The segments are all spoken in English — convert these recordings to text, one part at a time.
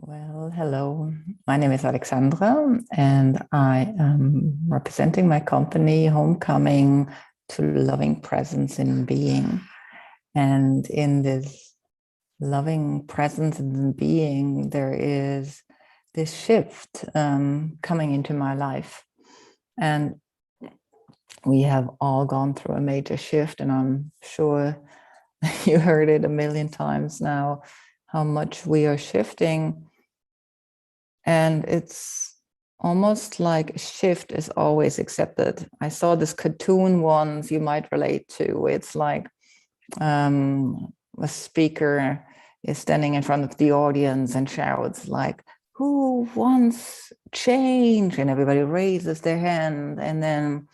Well, hello. My name is Alexandra, and I am representing my company, Homecoming to Loving Presence in Being. And in this loving presence in being, there is this shift coming into my life. And we have all gone through a major shift, and I'm sure you heard it a million times now, how much we are shifting. And it's almost like shift is always accepted. I saw this cartoon once you might relate to. It's like a speaker is standing in front of the audience and shouts like, "Who wants change?" And everybody raises their hand. And then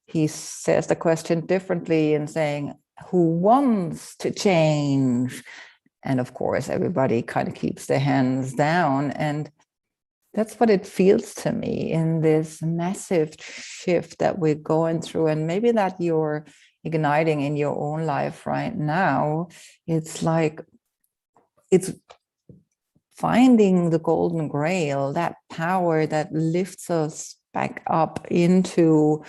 he says the question differently and saying, "Who wants to change?" And of course, everybody kind of keeps their hands down. And that's what it feels to me in this massive shift that we're going through, and maybe that you're igniting in your own life right now. It's like it's finding the Golden Grail, that power that lifts us back up into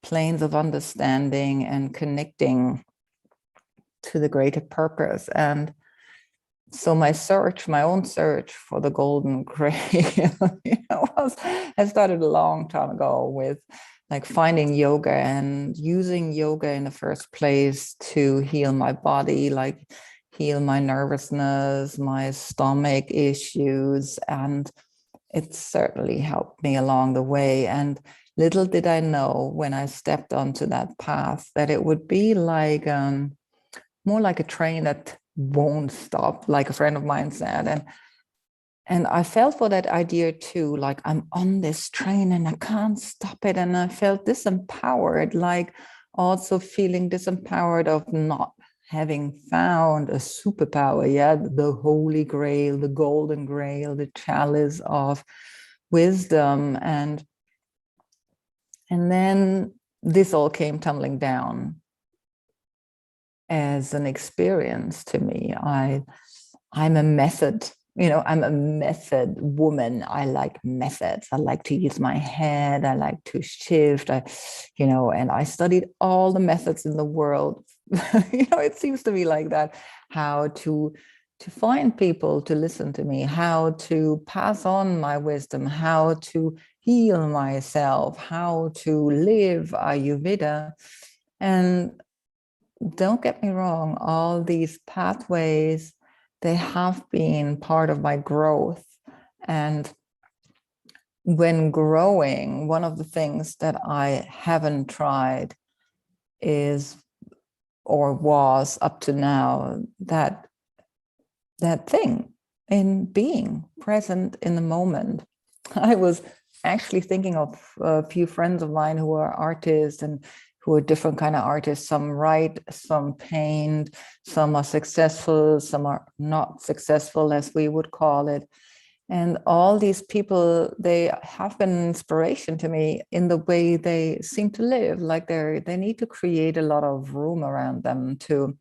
planes of understanding and connecting to the greater purpose. And so my own search for the Golden Grail, I started a long time ago with like finding yoga and using yoga in the first place to heal my body, like heal my nervousness, my stomach issues. And it certainly helped me along the way. And little did I know when I stepped onto that path that it would be like more like a train that won't stop, like a friend of mine said. And I felt for that idea too, like I'm on this train and I can't stop it. And I felt disempowered, like also feeling disempowered of not having found a superpower yet, the Holy Grail, the Golden Grail, the chalice of wisdom. And then this all came tumbling down as an experience to me. I'm a method, I'm a method woman. I like methods. I like to use my head. I like to shift. And I studied all the methods in the world. It seems to me like that, how to find people to listen to me, how to pass on my wisdom, how to heal myself, how to live Ayurveda. And don't get me wrong, all these pathways, they have been part of my growth. And when growing, one of the things that I haven't tried is, or was up to now, that thing in being present in the moment. I was actually thinking of a few friends of mine who are artists and who are different kind of artists. Some write, some paint, some are successful, some are not successful, as we would call it. And all these people, they have been an inspiration to me in the way they seem to live. Like they need to create a lot of room around them to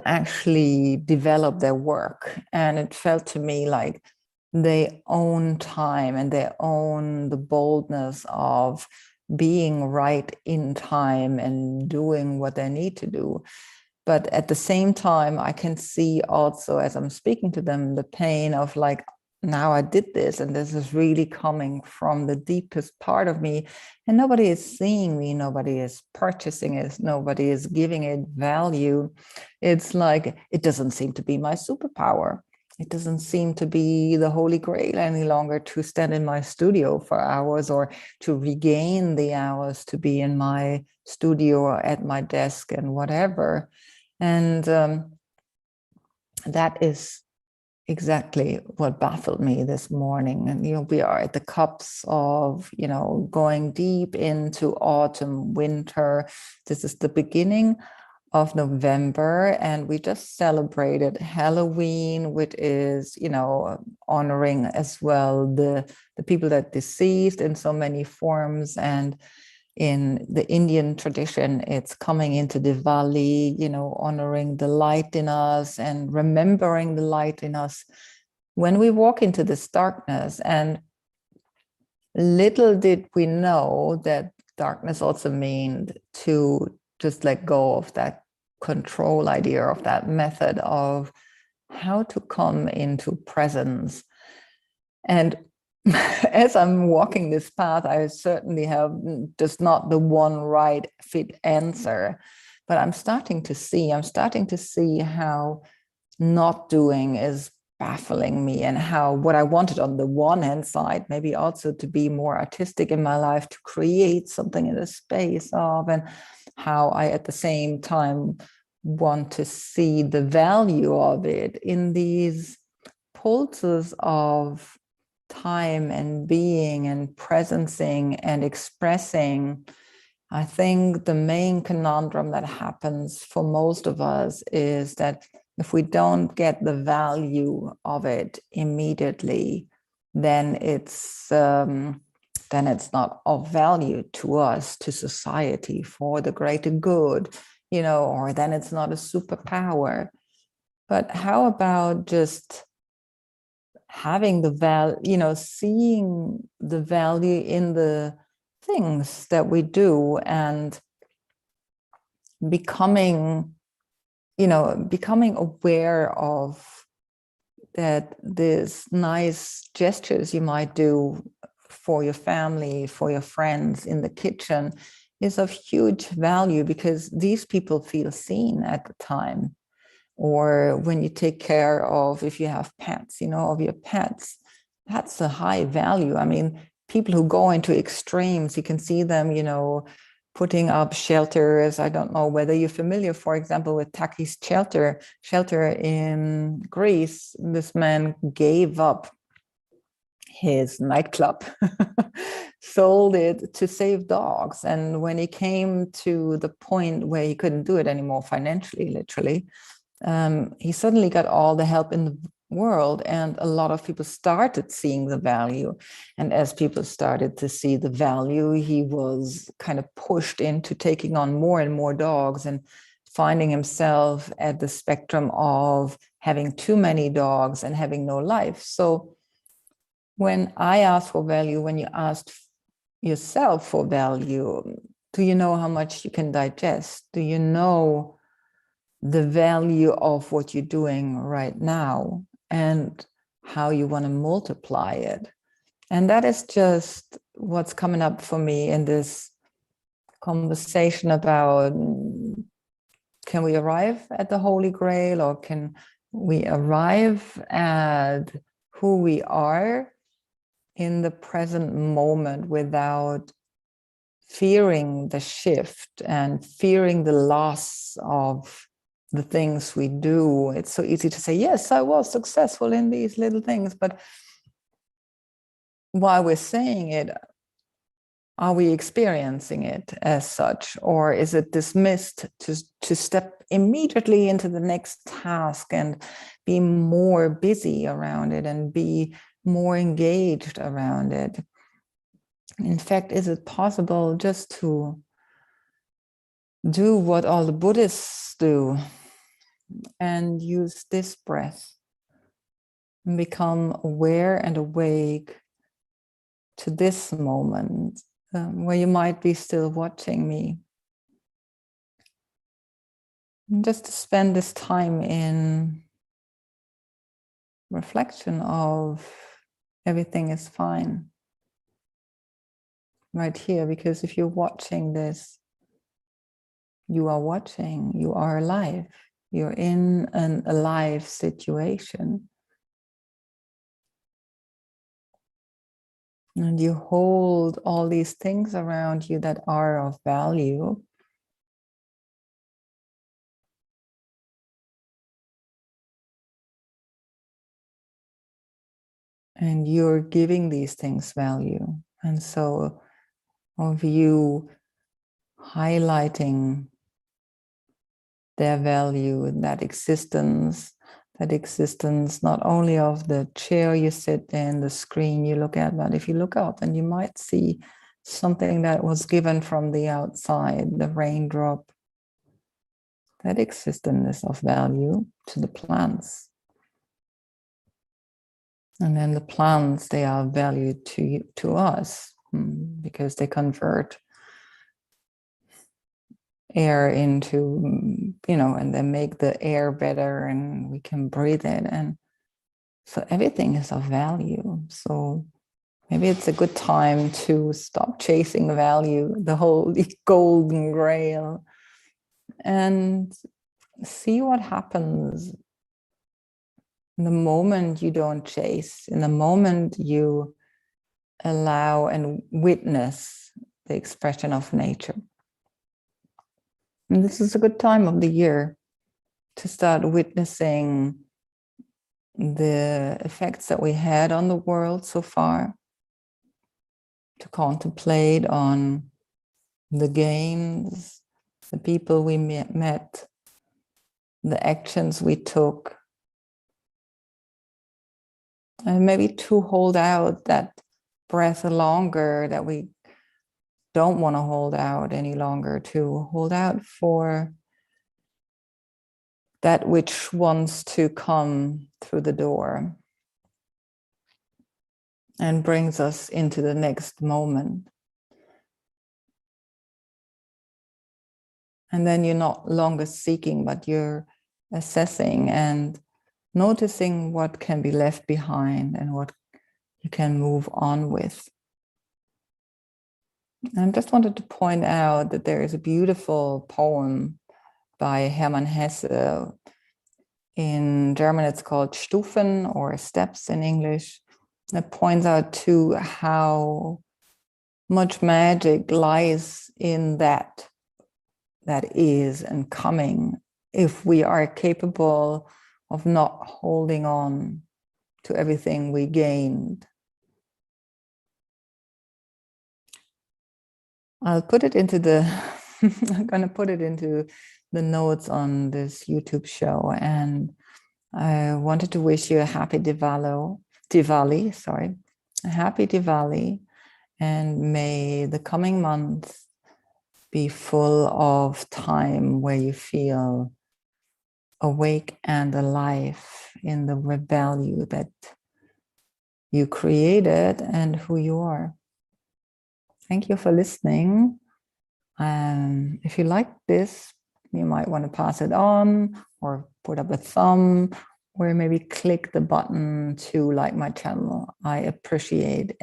actually develop their work. And it felt to me like they own time and they own the boldness of being right in time and doing what they need to do. But at the same time, I can see also, as I'm speaking to them, the pain of like, now I did this, and this is really coming from the deepest part of me, and nobody is seeing me, nobody is purchasing it, nobody is giving it value. It's like, it doesn't seem to be my superpower. It doesn't seem to be the Holy Grail any longer to stand in my studio for hours, or to regain the hours to be in my studio or at my desk and whatever. And that is exactly what baffled me this morning. And, we are at the cups of, going deep into autumn, winter. This is the beginning of November, and we just celebrated Halloween, which is, honoring as well the people that deceased in so many forms. And in the Indian tradition, it's coming into Diwali, honoring the light in us and remembering the light in us when we walk into this darkness, and little did we know that darkness also means to just let go of that control idea, of that method of how to come into presence. And as I'm walking this path, I certainly have just not the one right fit answer, but I'm starting to see how not doing is baffling me, and how what I wanted on the one hand side, maybe also to be more artistic in my life, to create something in the space of, and how I at the same time want to see the value of it in these pulses of time and being and presencing and expressing. I think the main conundrum that happens for most of us is that if we don't get the value of it immediately, then it's not of value to us, to society, for the greater good, or then it's not a superpower. But how about just having the value, seeing the value in the things that we do, and becoming aware of that these nice gestures you might do for your family, for your friends in the kitchen is of huge value, because these people feel seen at the time. Or when you take care of, if you have pets, of your pets, that's a high value. I mean, people who go into extremes, you can see them, putting up shelters. I don't know whether you're familiar, for example, with Taki's shelter in Greece. This man gave up his nightclub, sold it to save dogs. And when he came to the point where he couldn't do it anymore financially, literally, he suddenly got all the help in the world, and a lot of people started seeing the value. And as people started to see the value, he was kind of pushed into taking on more and more dogs, and finding himself at the spectrum of having too many dogs and having no life. So when I ask for value, when you ask yourself for value, do you know how much you can digest? Do you know the value of what you're doing right now, and how you want to multiply it? And that is just what's coming up for me in this conversation about, can we arrive at the Holy Grail, or can we arrive at who we are in the present moment without fearing the shift and fearing the loss of the things we do? It's so easy to say, yes, I was successful in these little things, but while we're saying it, are we experiencing it as such, or is it dismissed to step immediately into the next task and be more busy around it and be more engaged around it? In fact, is it possible just to do what all the Buddhists do and use this breath and become aware and awake to this moment, where you might be still watching me? And just to spend this time in reflection of everything is fine right here, because if you're watching this, you are watching, you are alive, you're in an alive situation. And you hold all these things around you that are of value. And you're giving these things value. And so of you highlighting their value, that existence not only of the chair you sit in, the screen you look at, but if you look up, then you might see something that was given from the outside, the raindrop. That existence is of value to the plants. And then the plants, they are valued to us because they convert air into, and they make the air better and we can breathe it. And so everything is of value. So maybe it's a good time to stop chasing value, the whole Golden Grail, and see what happens in the moment you don't chase, in the moment you allow and witness the expression of nature. And this is a good time of the year to start witnessing the effects that we had on the world so far, to contemplate on the gains, the people we met, the actions we took, and maybe to hold out that breath longer, that we don't want to hold out any longer, to hold out for that which wants to come through the door and brings us into the next moment. And then you're not longer seeking, but you're assessing and noticing what can be left behind and what you can move on with. And I just wanted to point out that there is a beautiful poem by Hermann Hesse. In German, it's called Stufen, or Steps in English. That points out to how much magic lies in that is and coming, if we are capable of not holding on to everything we gained. I'll put it into I'm going to put it into the notes on this YouTube show. And I wanted to wish you a happy Diwali, a happy Diwali. And may the coming months be full of time where you feel awake and alive in the value that you created and who you are. Thank you for listening. If you like this, you might want to pass it on or put up a thumb or maybe click the button to like my channel. I appreciate